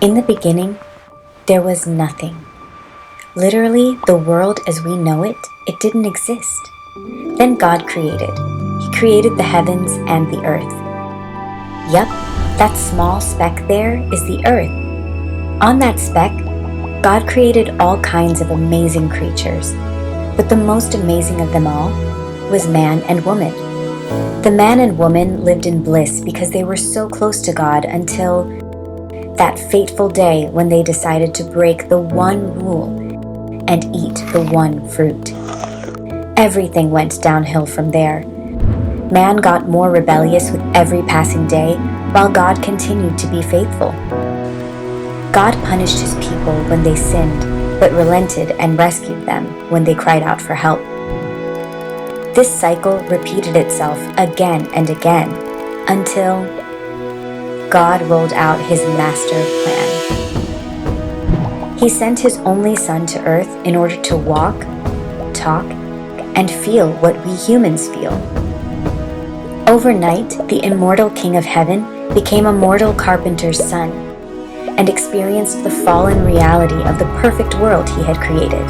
In the beginning, there was nothing. Literally, the world as we know it, it didn't exist. Then God created. He created the heavens and the earth. Yup, that small speck there is the earth. On that speck, God created all kinds of amazing creatures. But the most amazing of them all was man and woman. The man and woman lived in bliss because they were so close to God until that fateful day when they decided to break the one rule and eat the one fruit. Everything went downhill from there. Man got more rebellious with every passing day, while God continued to be faithful. God punished his people when they sinned, but relented and rescued them when they cried out for help. This cycle repeated itself again and again until God rolled out his master plan. He sent his only son to earth in order to walk, talk, and feel what we humans feel. Overnight, the immortal King of Heaven became a mortal carpenter's son and experienced the fallen reality of the perfect world he had created.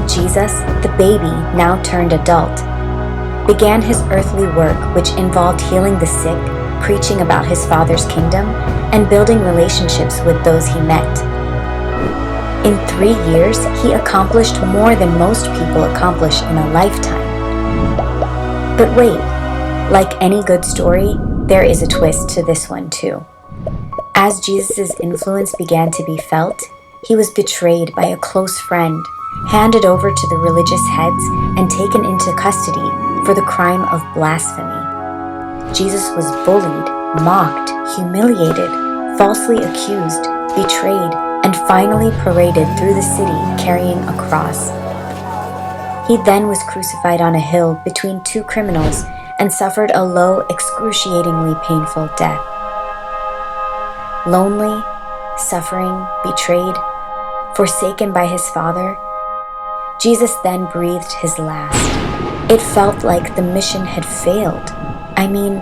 Jesus, the baby now turned adult, began his earthly work, which involved healing the sick, preaching about his Father's kingdom, and building relationships with those he met. In 3 years, he accomplished more than most people accomplish in a lifetime. But wait, like any good story, there is a twist to this one too. As Jesus' influence began to be felt, he was betrayed by a close friend, handed over to the religious heads, and taken into custody for the crime of blasphemy. Jesus was bullied, mocked, humiliated, falsely accused, betrayed, and finally paraded through the city carrying a cross. He then was crucified on a hill between two criminals and suffered a low, excruciatingly painful death. Lonely, suffering, betrayed, forsaken by his Father, Jesus then breathed his last. It felt like the mission had failed. I mean,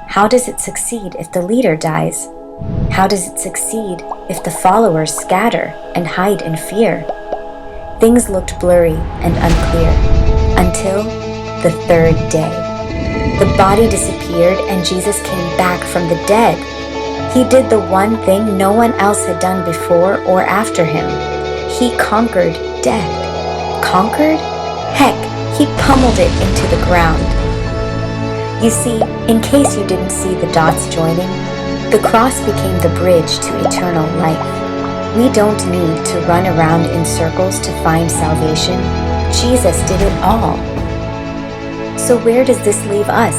how does it succeed if the leader dies? How does it succeed if the followers scatter and hide in fear? Things looked blurry and unclear until the third day. The body disappeared and Jesus came back from the dead. He did the one thing no one else had done before or after him. He conquered death. Conquered? Heck, he pummeled it into the ground. You see, in case you didn't see the dots joining, the cross became the bridge to eternal life. We don't need to run around in circles to find salvation. Jesus did it all. So where does this leave us?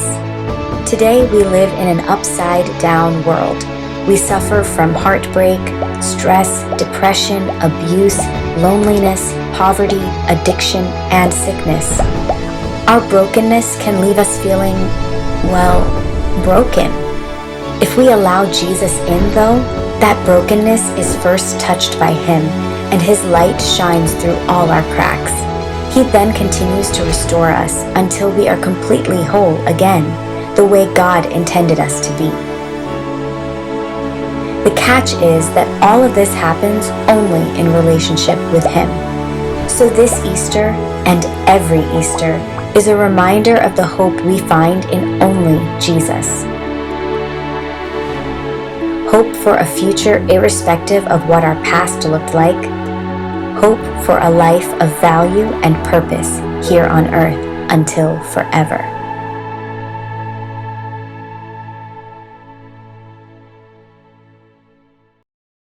Today we live in an upside-down world. We suffer from heartbreak, stress, depression, abuse, loneliness, poverty, addiction, and sickness. Our brokenness can leave us feeling, well, broken. If we allow Jesus in, though, that brokenness is first touched by him, and his light shines through all our cracks. He then continues to restore us until we are completely whole again, the way God intended us to be. The catch is that all of this happens only in relationship with him. So this Easter, and every Easter, is a reminder of the hope we find in only Jesus. Hope for a future irrespective of what our past looked like. Hope for a life of value and purpose here on earth until forever.